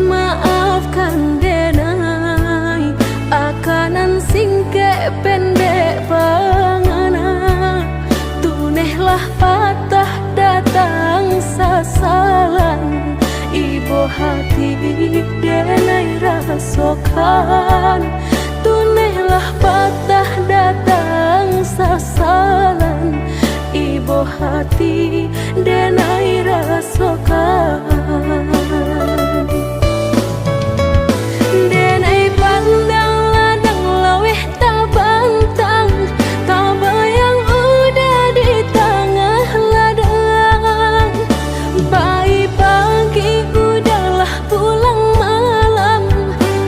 maafkan denai akanan singke pendek pangana tunehlah patah datang sasalan ibu hati denai rasokan tunehlah patah datang sasalan ibu hati denai rasokan denai pandang ladang laweh tak bantang tak bayang udah di tengah ladang bayi pagi udahlah pulang malam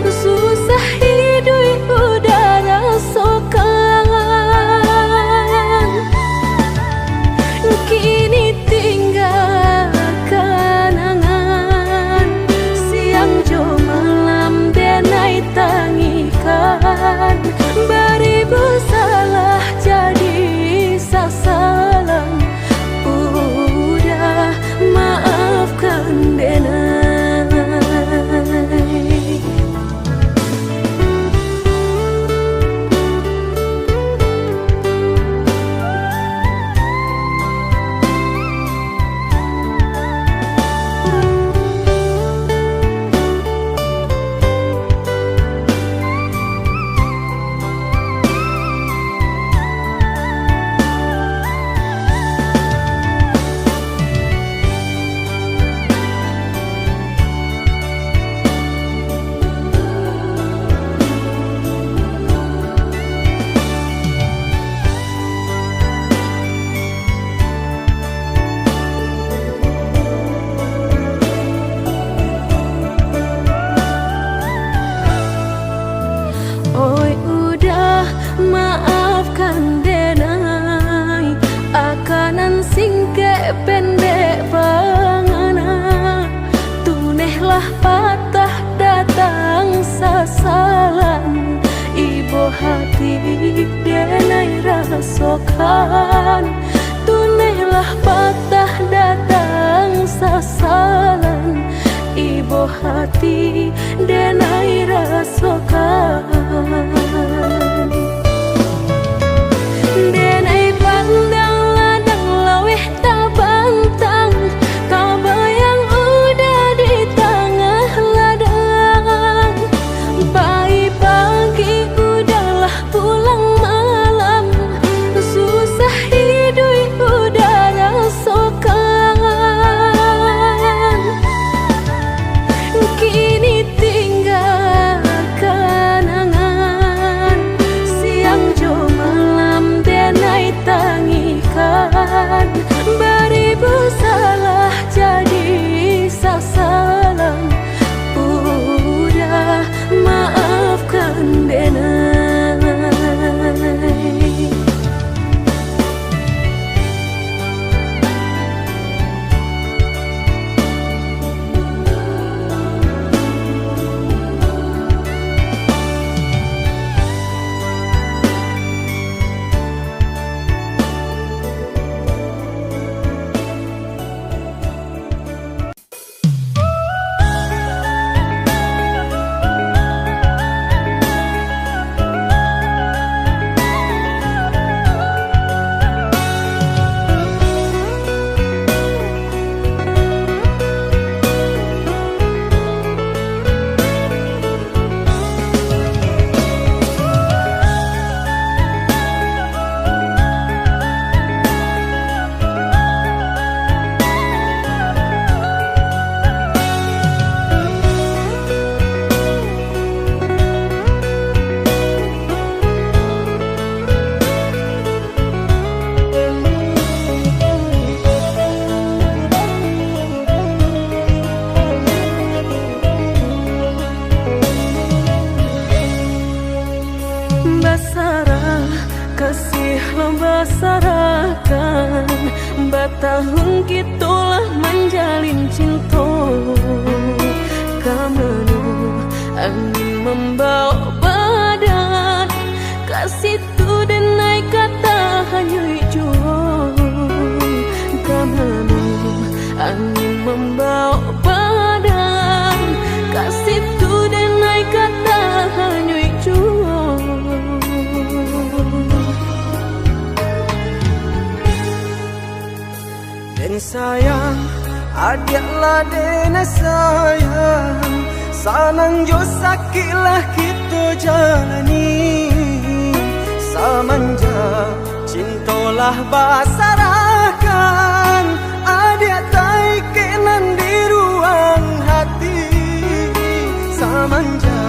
susah hidup udah rasakan kini tinggal kenangan siang jo malam denai tangikan beribu salah jadi sasalan udah maafkan denai. Oi udah maafkan denai akanan singke pendek pangana tunehlah patah datang sasalan ibu hati denai rasokan tunehlah patah datang sasalan ibu hati denai rasokan denai pandang ladang laweh tak bantang tak bayang udah di tengah ladang bayi pagi udahlah pulang malam susah hidup udah rasakan kini tinggal sayang adiaklah dena sayang sanang jo sakitlah kita jalani samanja cintolah basarakan adik tai kenan di ruang hati samanja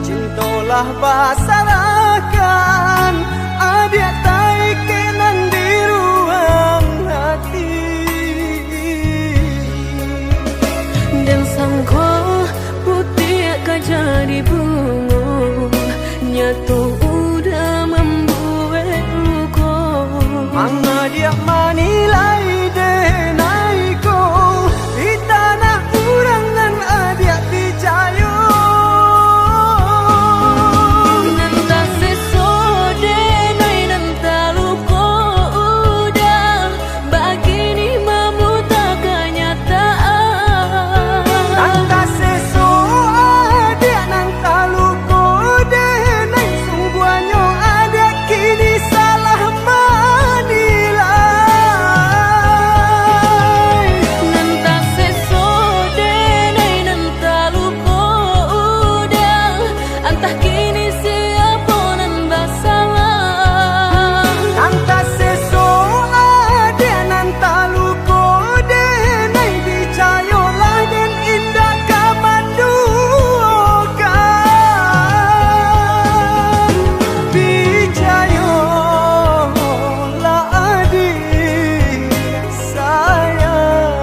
cintolah basarakan adik tai kenan di ruang hati dan sangko putih jadi bunga nyatu udah membuat luka mana dia manilai denai ko di tanah urangan adik picayo nanta sesode nai nanta luka udah begini memuta kenyataan nanta seso adik nanta luko denai sungguhnya adik kini salah manilai nanta sesode nai nanta luka udah entah kini siapa nan bersalah nanta seso adik nanta luko denai dicayolah dan indah kamandukan dicayolah adik sayang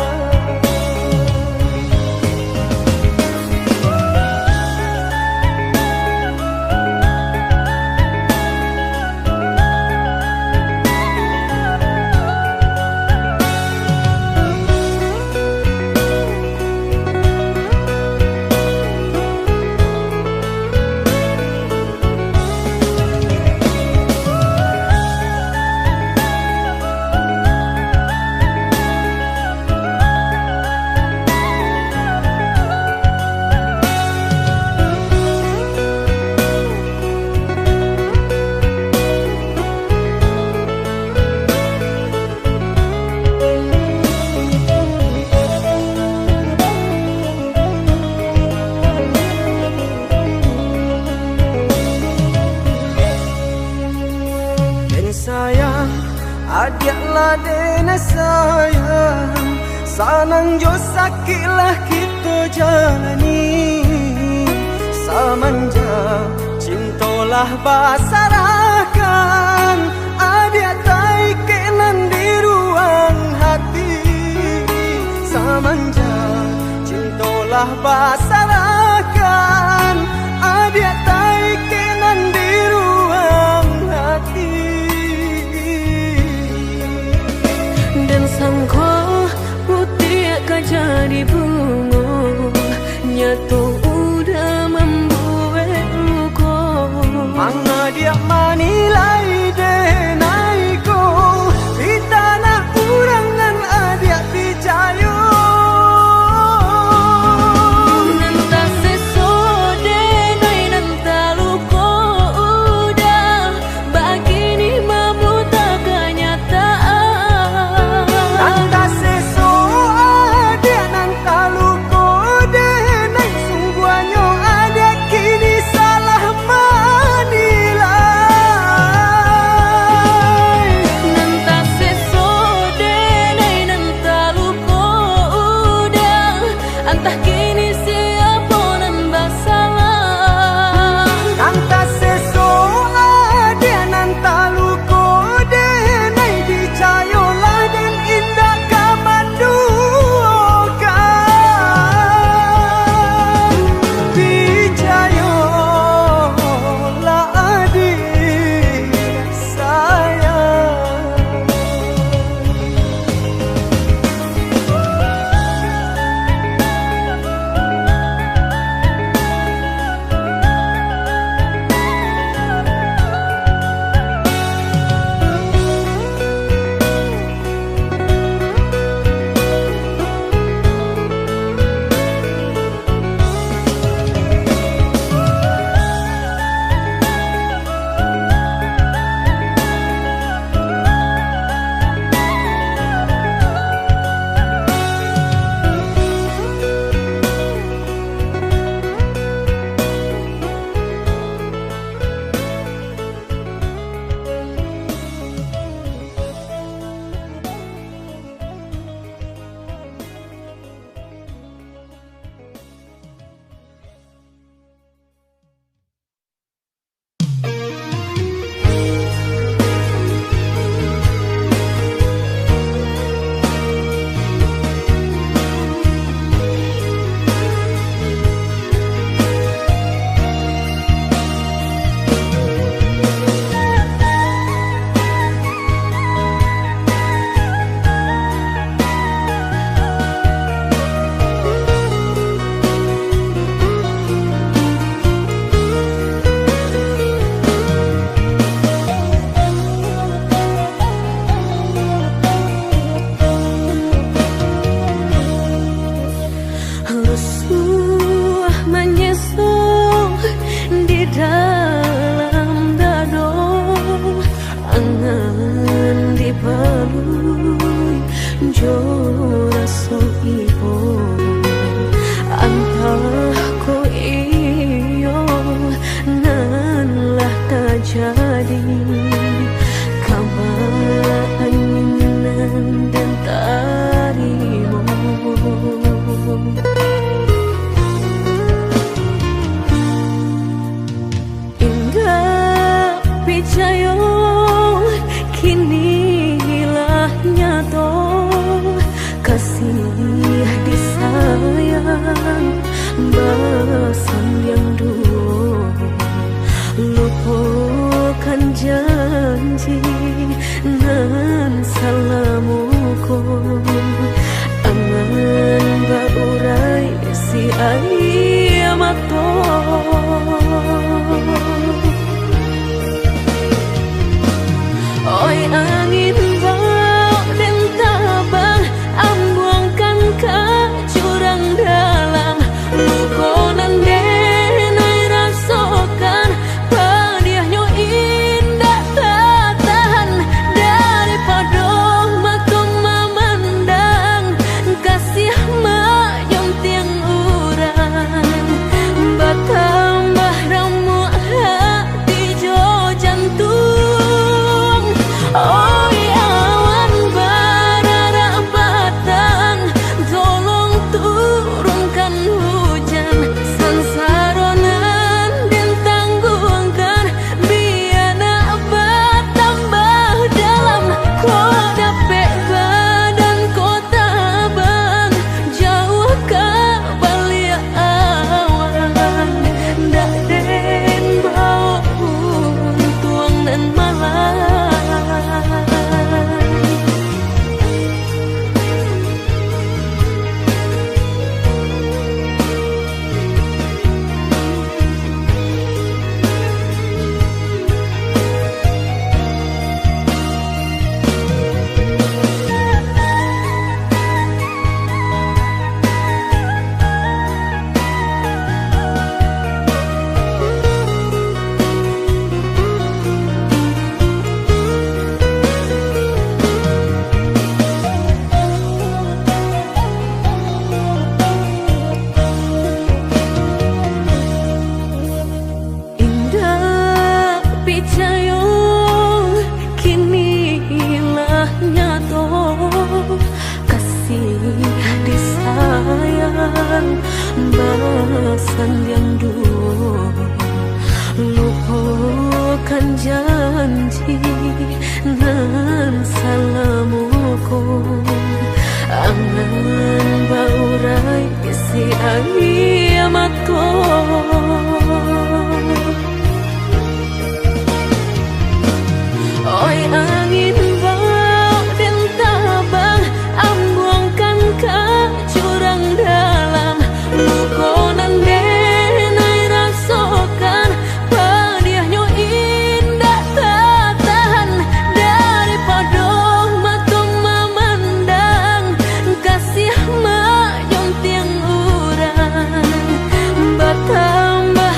sayang adiaklah dena sayang sanang jo sakitlah kita jalani samanja cintolah basarakan adik tai kenan di ruang hati samanja cintolah basarakan adik tai kenan di ruang hati dan sangko putih jadi bunga nyatu udah membuat luka mana dia manilai denai ko di tanah urangan adik picayo nanta sesode nai nanta luka udah begini memuta kenyataan nanta seso adik nanta luko denai sungguhnya adik kini salah manilai nanta sesode nai nanta luka udah entah kini siapa nan bersalah nanta seso adik nanta luko denai dicayolah dan indah kamandukan dicayolah adik sayang Rusuh menyesong di dalam dado, angan dipalui jora so ibo, antah ko iyo nan lah terjadi, kabar angin dan tarimo. Indah picayo kini hilah nyato, kasih disayang basan yang dulu, lupakan janji nan salamuku, angan baurai si ayamato. Oi angin bau dan tabang, ambuangkan ke jurang dalam, lukonan denai rasakan, padiahnya indah tak tahan, daripada matung memandang, kasih mayong tiang urang, bertambah ramu hati jo jantung. Oi awan bararapatan, tolong turunkan hujan, sansaronan dan tanggungkan, biar nak bertambah dalam, kau dapet badan kau tabang, jauh ke balik awan, dak den bau tuang dan malam. Picayo kini hilah nyato, kasih disayang basan yang dulu, lupakan janji nan salamuku, angan baurai si ayamato. Oi angin bau dan tabang, ambuangkan ke jurang dalam, lukonan denai rasakan, padiahnya indah tak tahan, daripada matung memandang, kasih mayong tiang urang, bertambah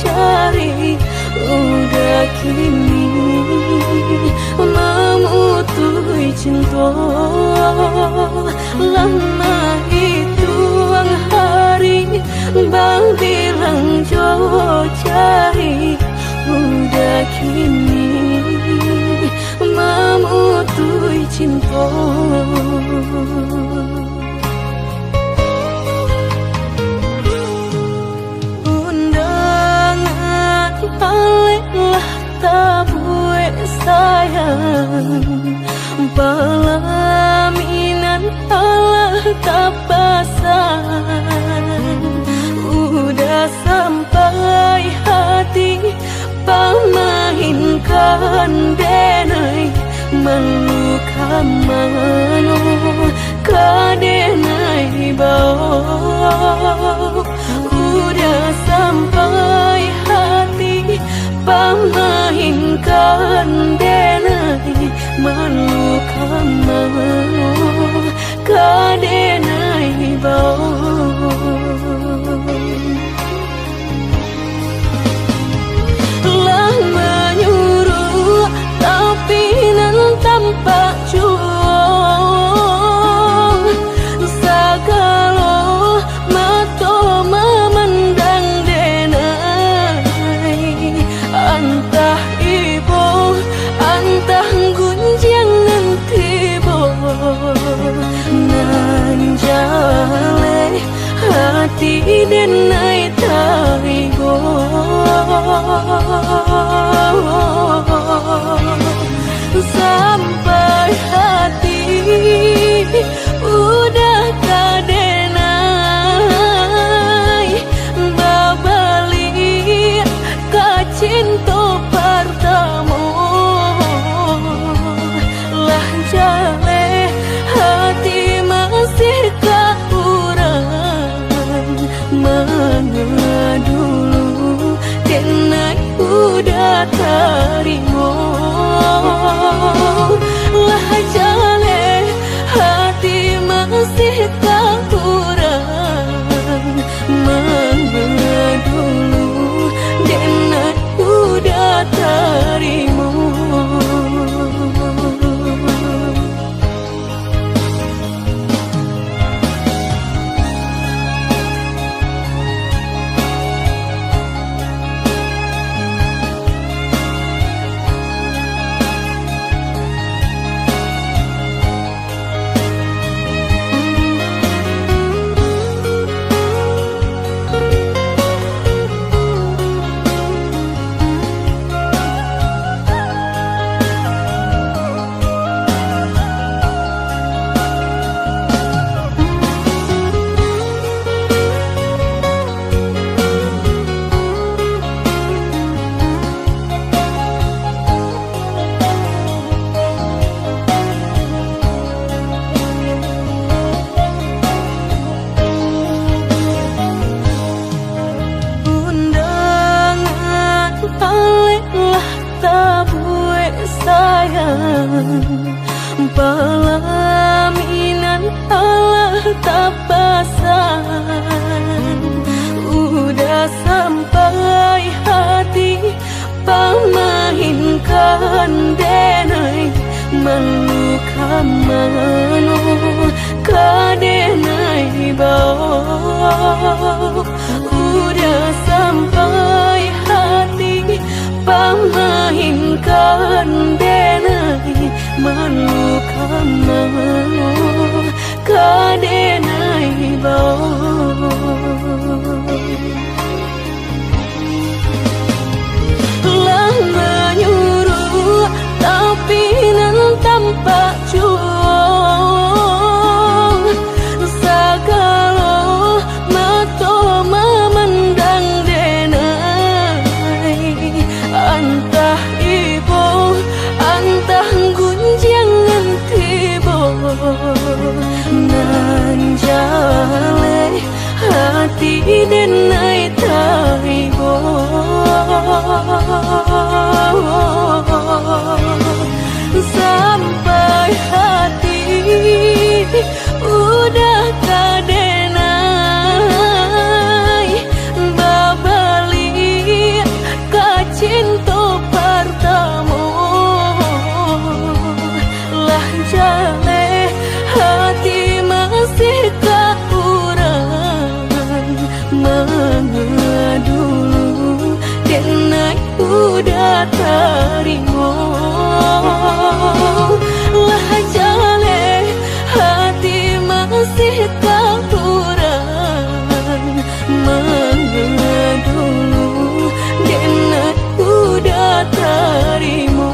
cari udah kini memutui cinta lama hitung hari bang bilang jo cari udah kini memutui cinta. Undangan paling tabue sayang pelaminan Allah tak pasang udah sampai hati pamahinkan denai meluka mano kadenai bau udah sampai hati pamahinkan denai meluka mano kadenai bau lah menyuruh tapi nan tampak juang sagalo mato memandang denai antah ibu antah gunjangan tibo nan jale hati denai taigo sampai hati udah kadenai babalik kacinto pertama lah jale hati masih kaurang mana dulu denai udah terima lah jale hati masih kaurang mana dulu denai udah terima. Pelaminan Allah tak pasang udah sampai hati pamahinkan denai meluka mano kadenai bau udah sampai hati pamahinkan denai meluka mano kadenai bau lah menyuruh tapi nan tampak juang sagalo mato memandang denai antah ibu antah gunjangan tibo nan jale hati terima. Lah jale hati masih kapuran mengedulu dan udah terima.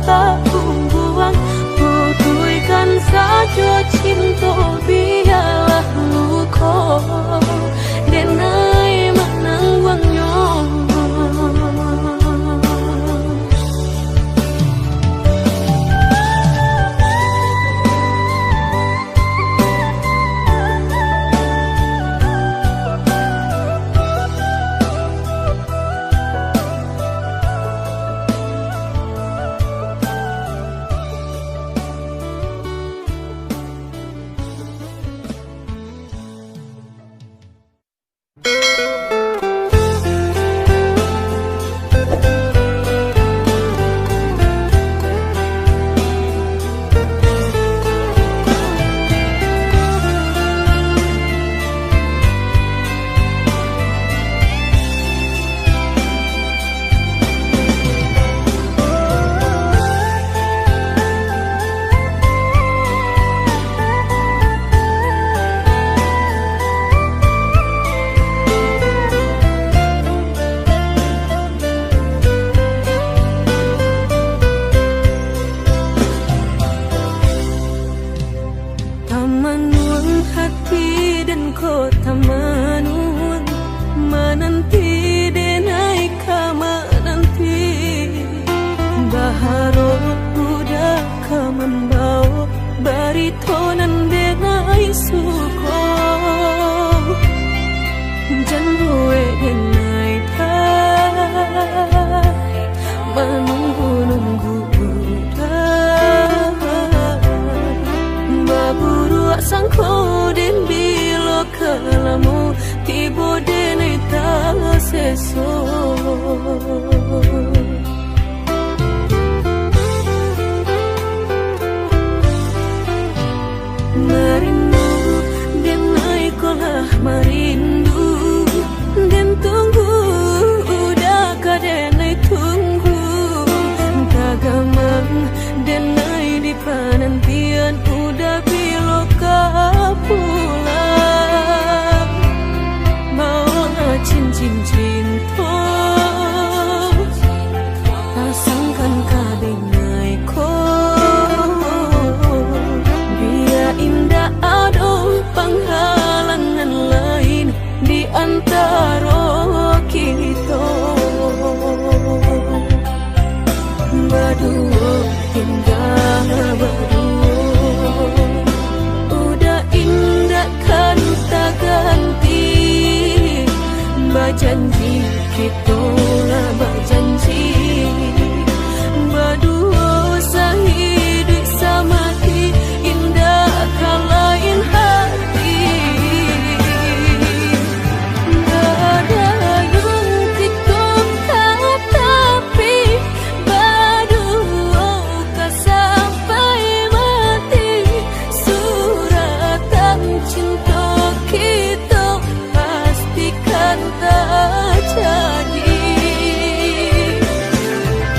tak buang. Putuikan saja cinta biarlah luka denai menangwangnya. Janji kita lah berjanji berdua sehidup semati indah kalain hati. Ada yang kita tapi berdua tak sampai mati. Suratan cinta kita pastikan tak jadi.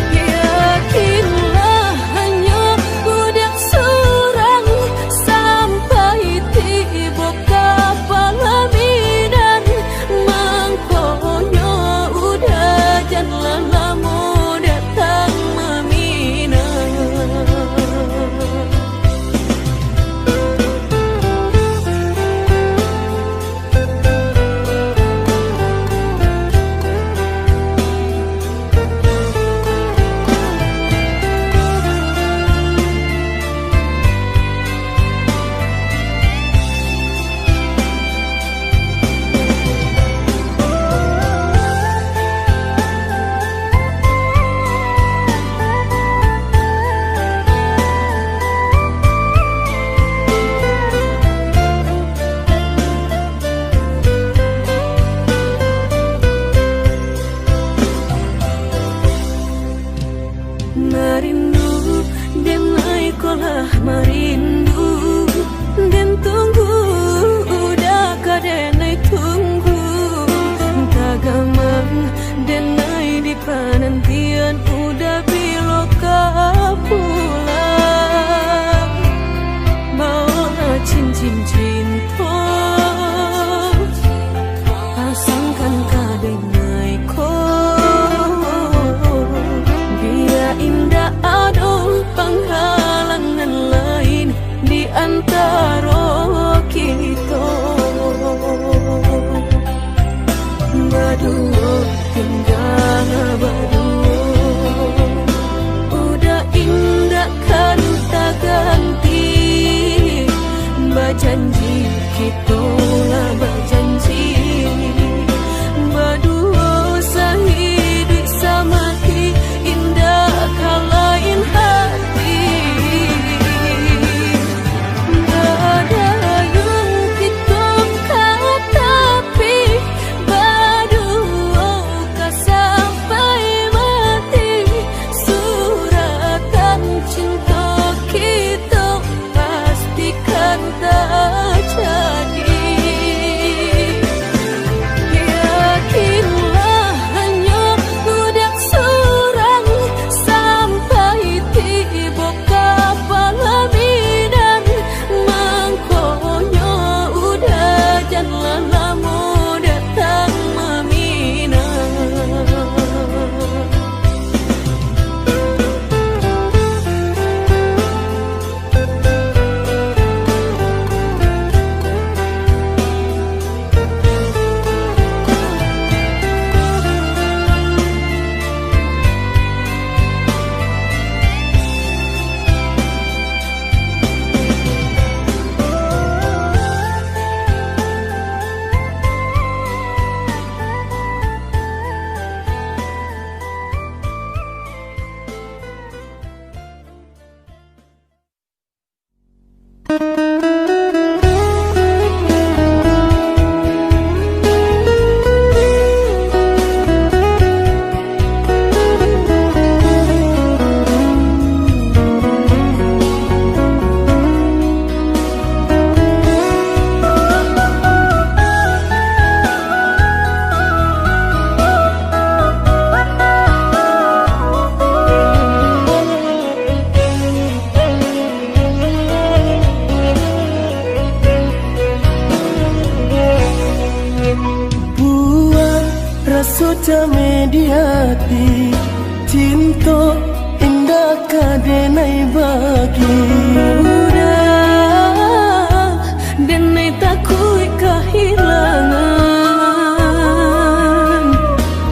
Yakinlah hanya budak surang sampai tiba kapal bidan. Mangkonya udah jangan lama datang meminang. Merindu dan naikolah merindu dan tunggu udah kadenai tunggu kagamang dan nai di penantian udah biloka pulang bawa cincin cinta pasangkan kadenai ko biar indah ada cinta kita pastikan tak jadi. Yakinlah hanya budak seorang sampai tiba kapal Minang, mangkonya udah jangan lama datang meminang. Suca mediati cinta indah kadenai bagi Udah denai takui kehilangan,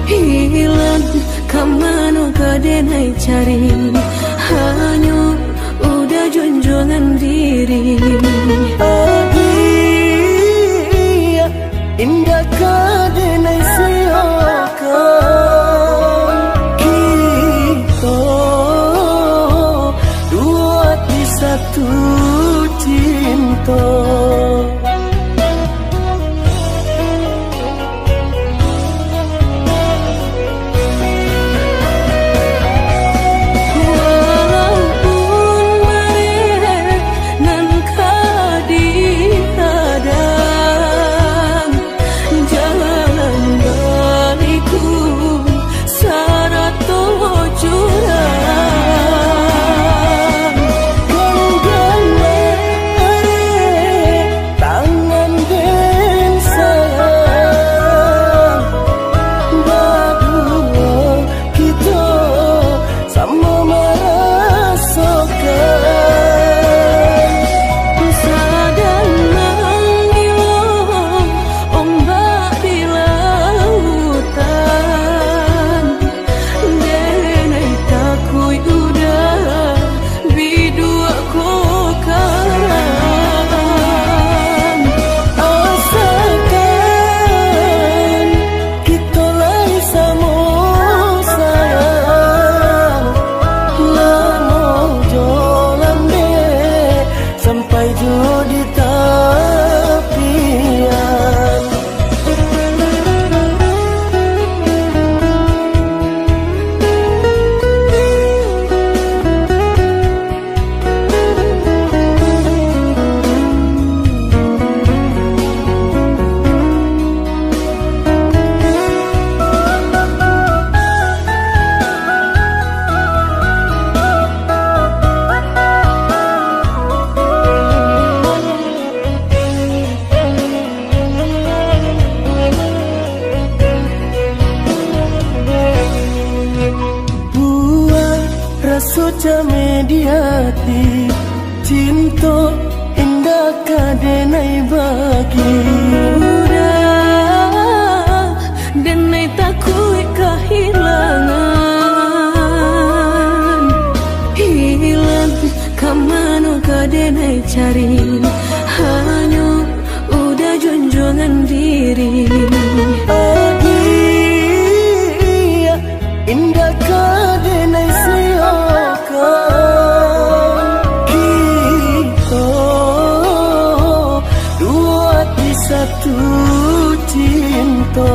hilang kamano kadenai cari, hanya udah junjungan diri. Adia indah kadenai satu cinta. Walaupun mereka nan kadihadang, jalan baliku syarat jurang. Suca mediati cinta indah kadenai bagi Udah denai takui kehilangan, hilang kamano kadenai cari, hanya udah junjungan diri. Adia indah kadenai satu cinta.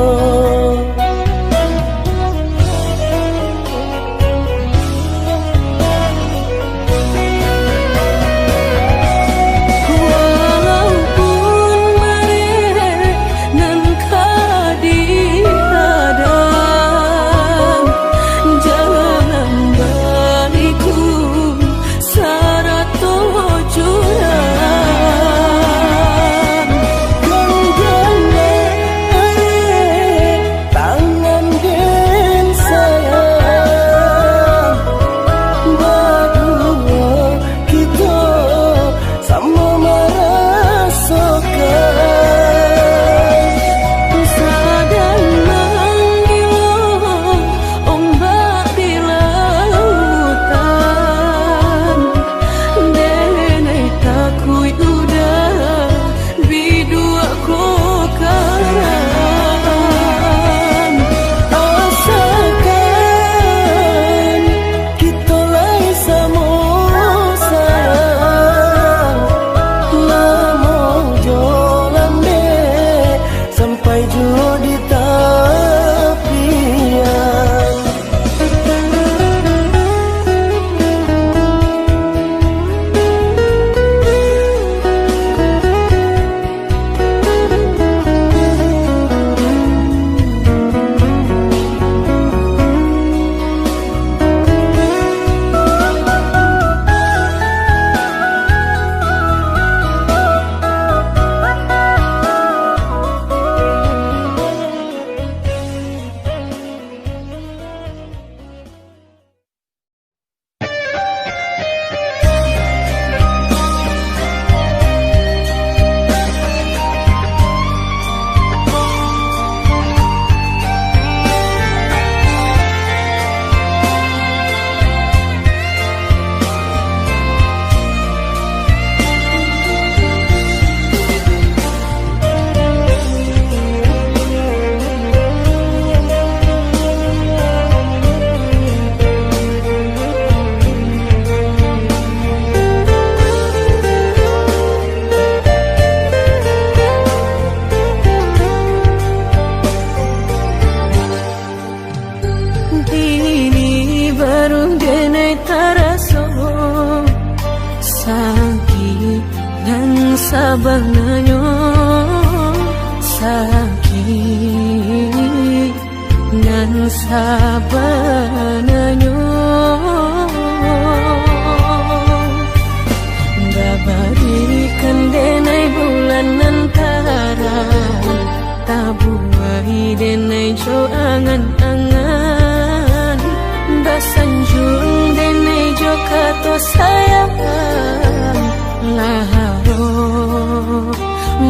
sabananyo sakit nan sabananyo dabarikan denai bulan antara tabuai denai jo angan-angan basanjung denai jo kato sayang laharo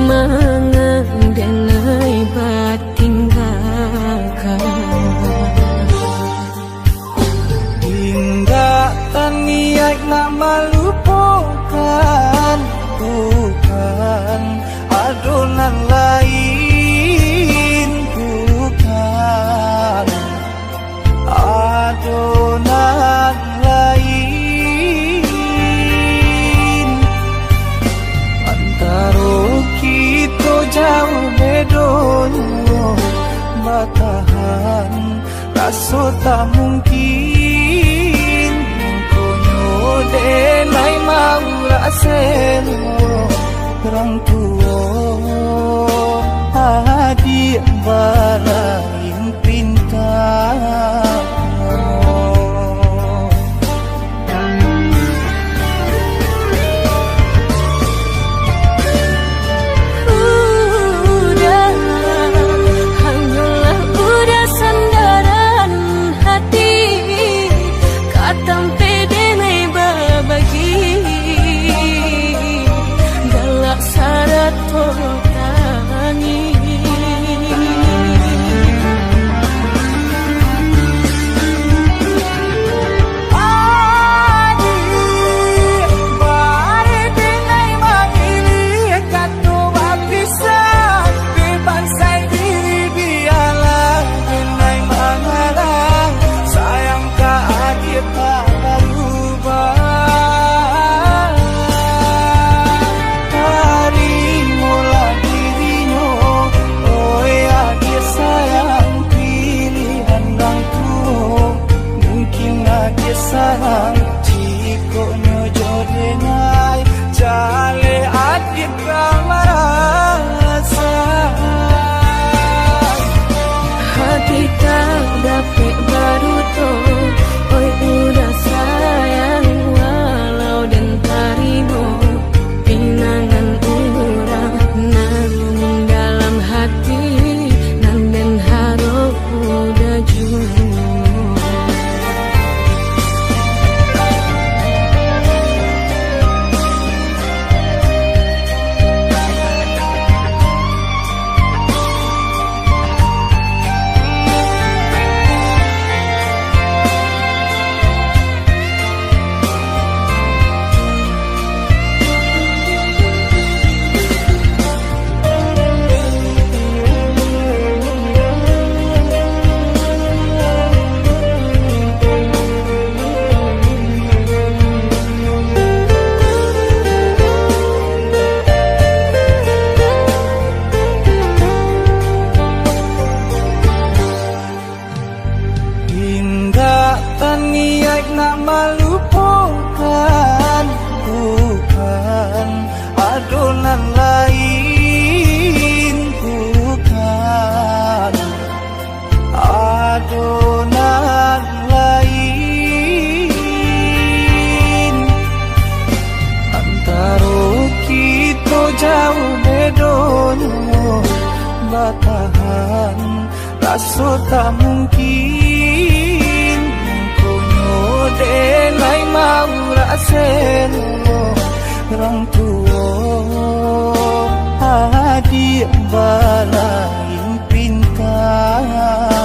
mangan denai batinggalkan hingga taniak nak melupakan bukan adonan lain bukan adonan lain antara kita jauh bedonyo batahan rasa tak mungkin konyo denai mau raseno orang tua adik balain pintar sayang jika nyojo denai jale adit merasa hati tak dapat baru to oi udah sayang walau dan tarimo pinangan urang namun dalam hati nan den harap udah jujur niat nak melupakan bukan adonan lain bukan adonan lain antara kita jauh bedonyo batahan rasa tak mungkin denai mau raseno orang tua adik balain pintar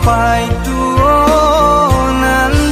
sampai tua nanti.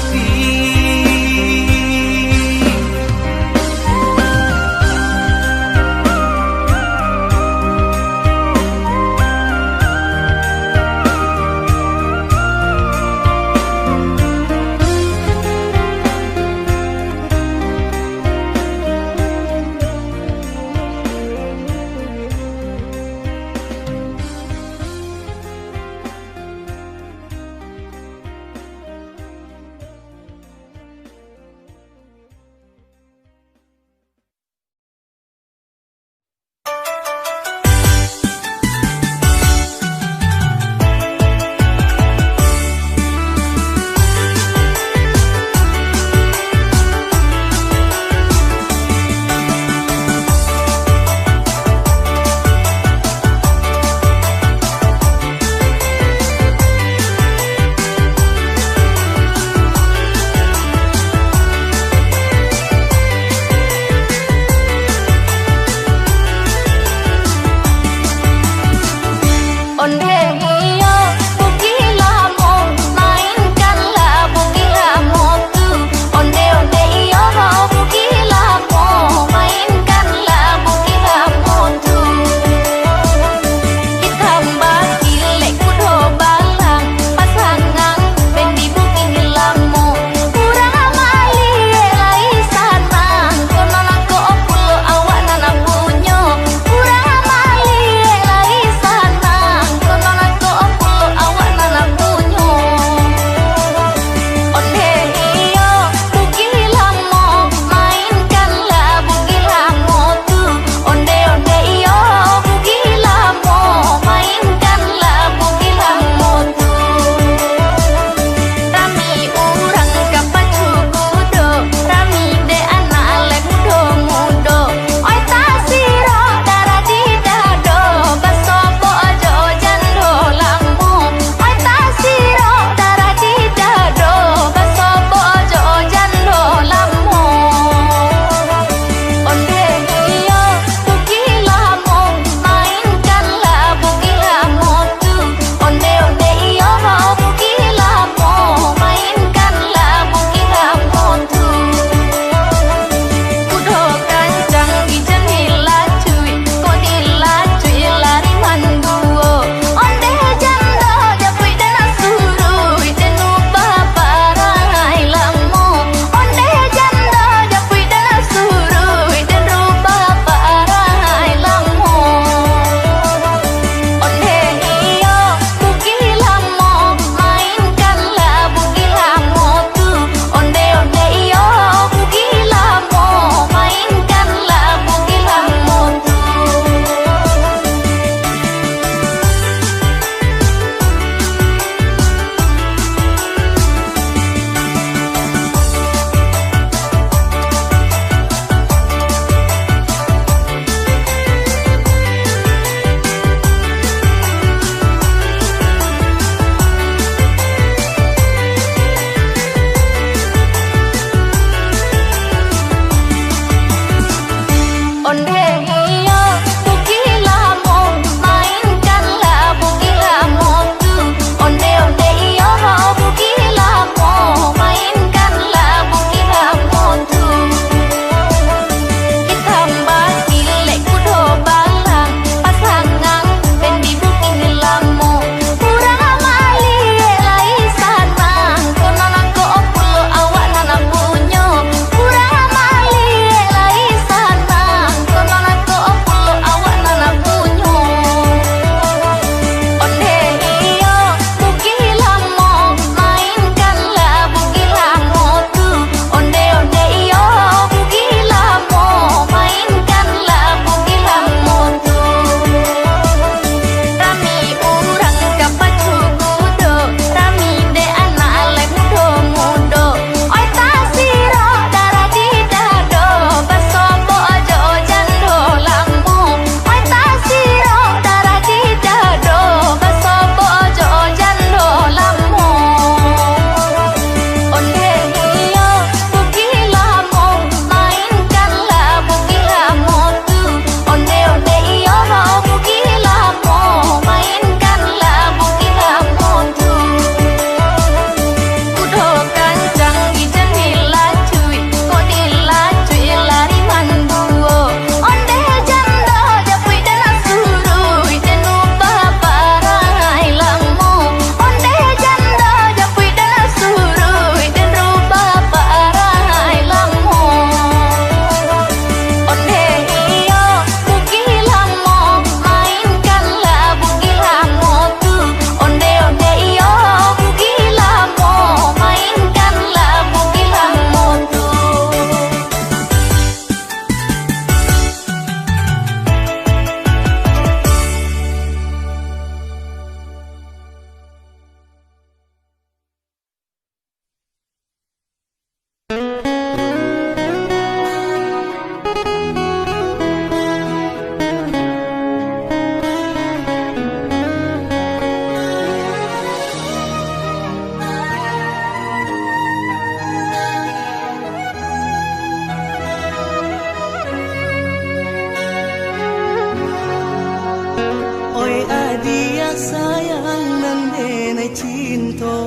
sayang nan denai cinta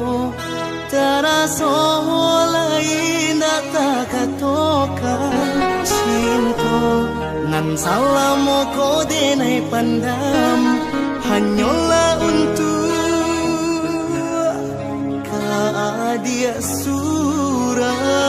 teraso lain tak katokan cinta nan salamo ko denai pandam hanyalah untuk dia surah.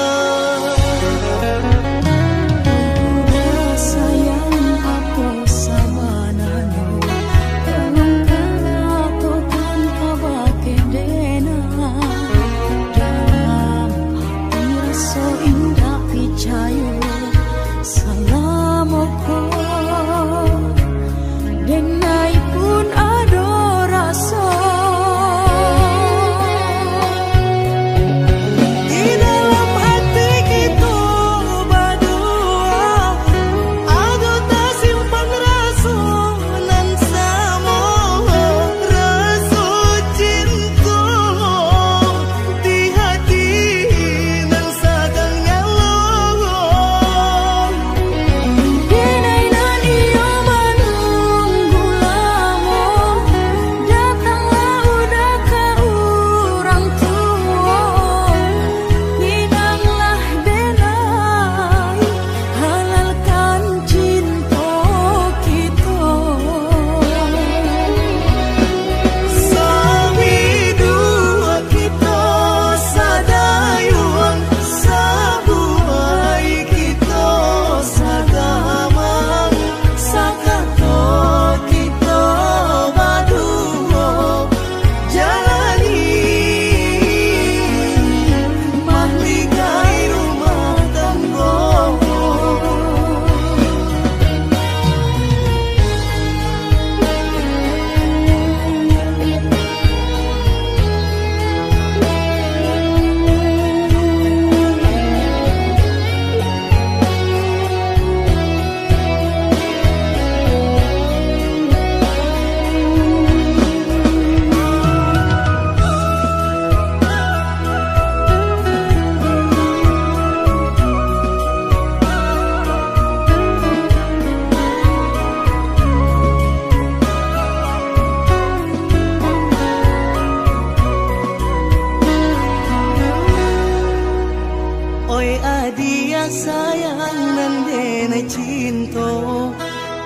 Dia sayang nan denai cinta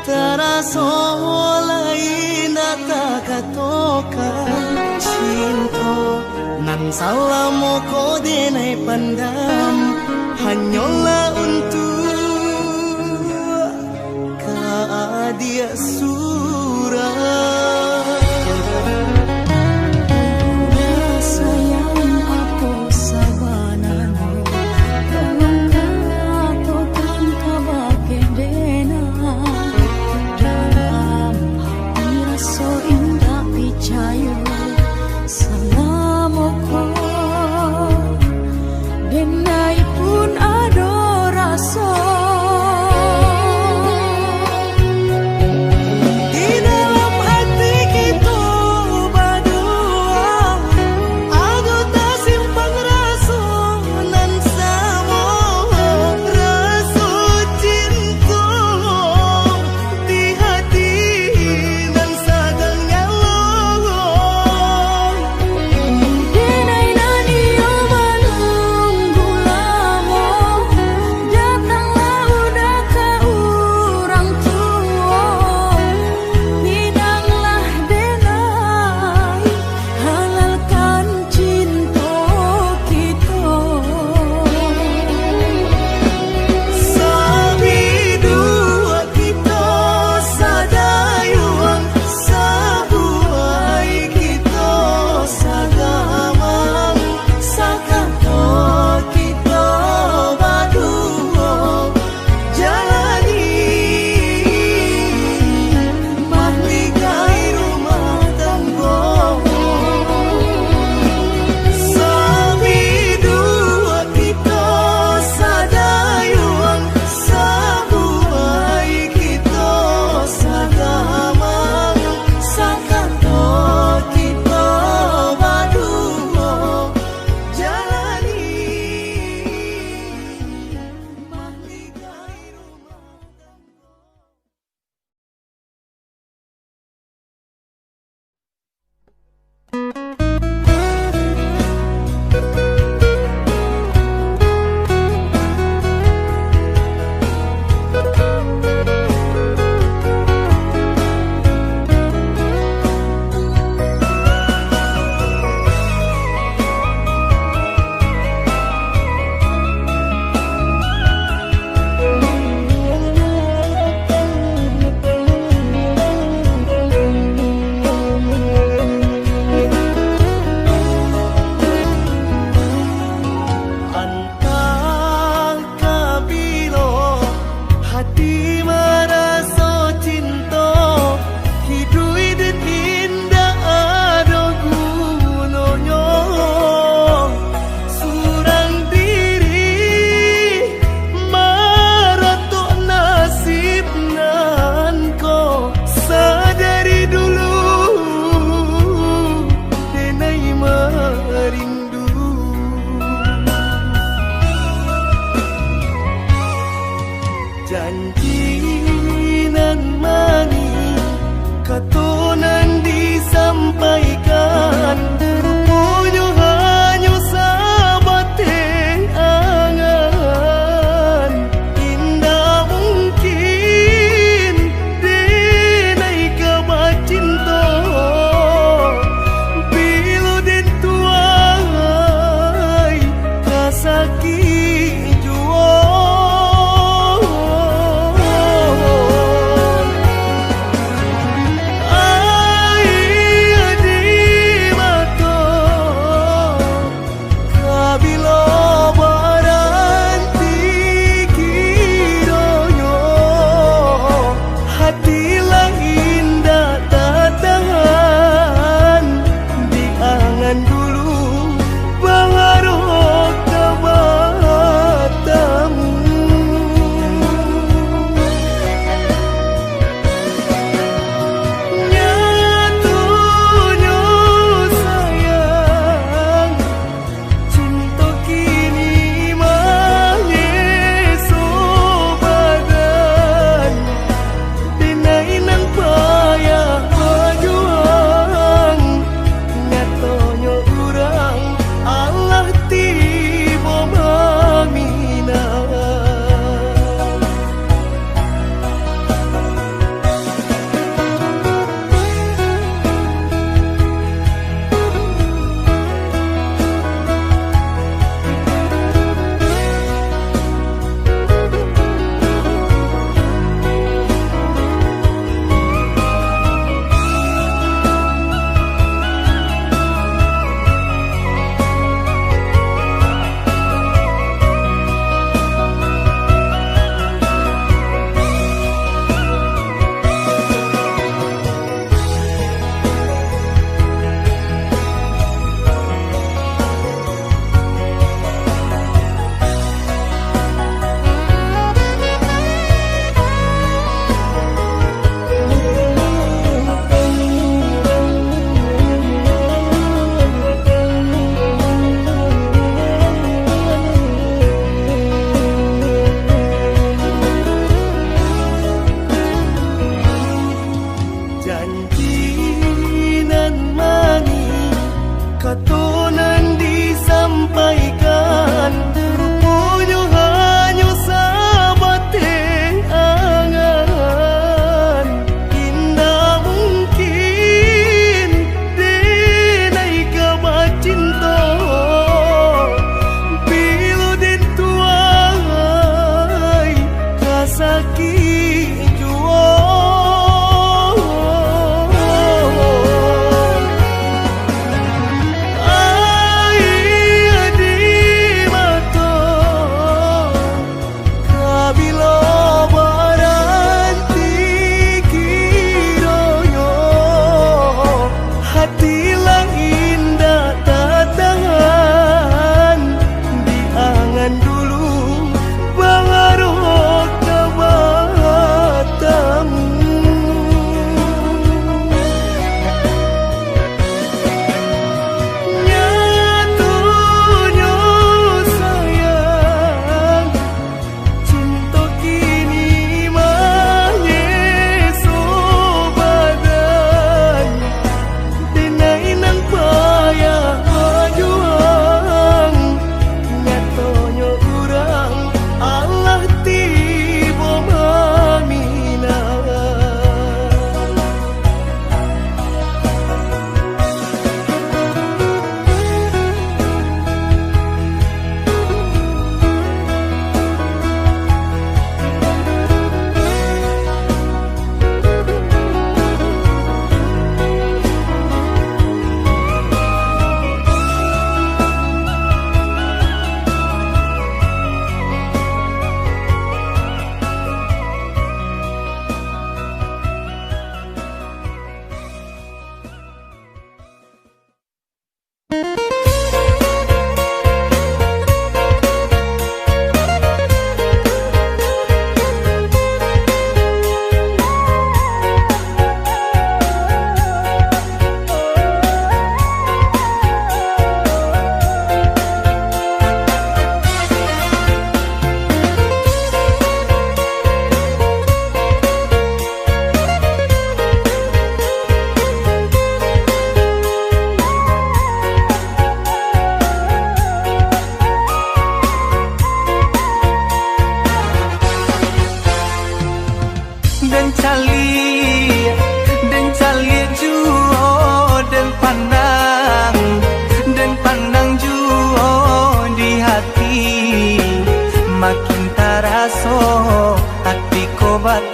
teraso lain tak katokan cinta nan salamo ko denai pandam hanyalah untuk dia surah.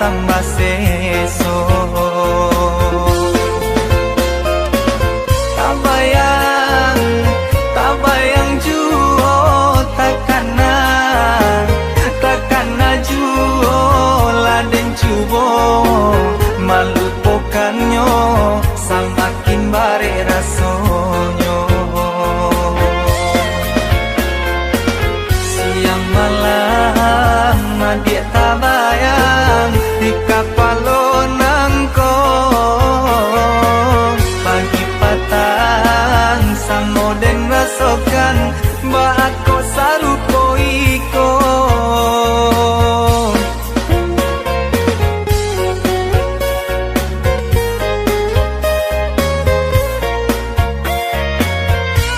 batang baseso. Tak bayang juo takana juo laden cubo malupokannya samakin bare rasonyo. Siang malam dia tak bayang di kapalonang ko. Pagi patang samoden rasokan ba ako sarupo iko.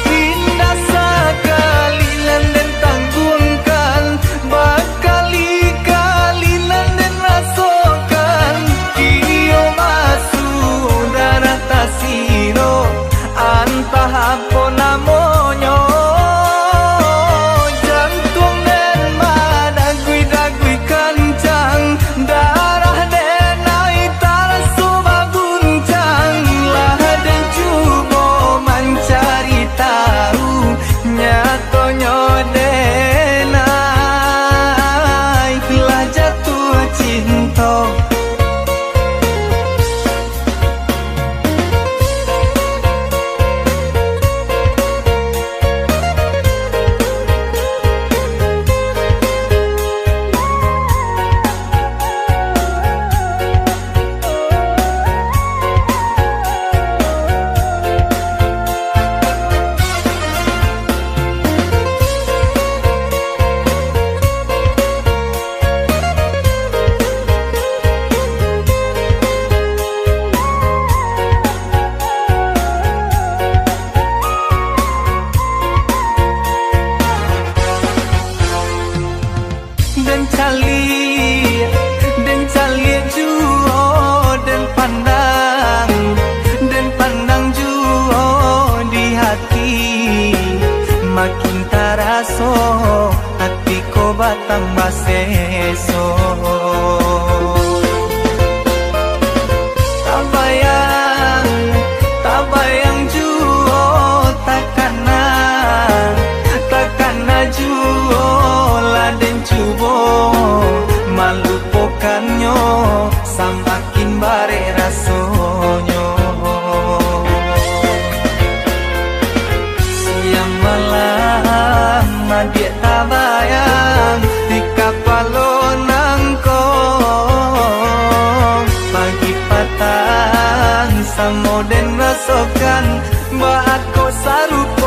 Indah sekali dan tanggungkan bakali-kali dan rasokan kio masuk darah tasiro antah apa namonyo. Jantung dan madagui kencang darah dan air tarasu baguncang lah dan cubo mencari tahu nyatonyo denai lah jatuh cinta. Dan cali juo dan pandang juo di hati makin taraso hatiku batang baseso. Tak bayang juo takana juo laden cubo malupokannya samakin bare rasonyo. Siang malam dia tak bayang di kapalonang ko. Pagi patang samoden rasokan ba ako sarup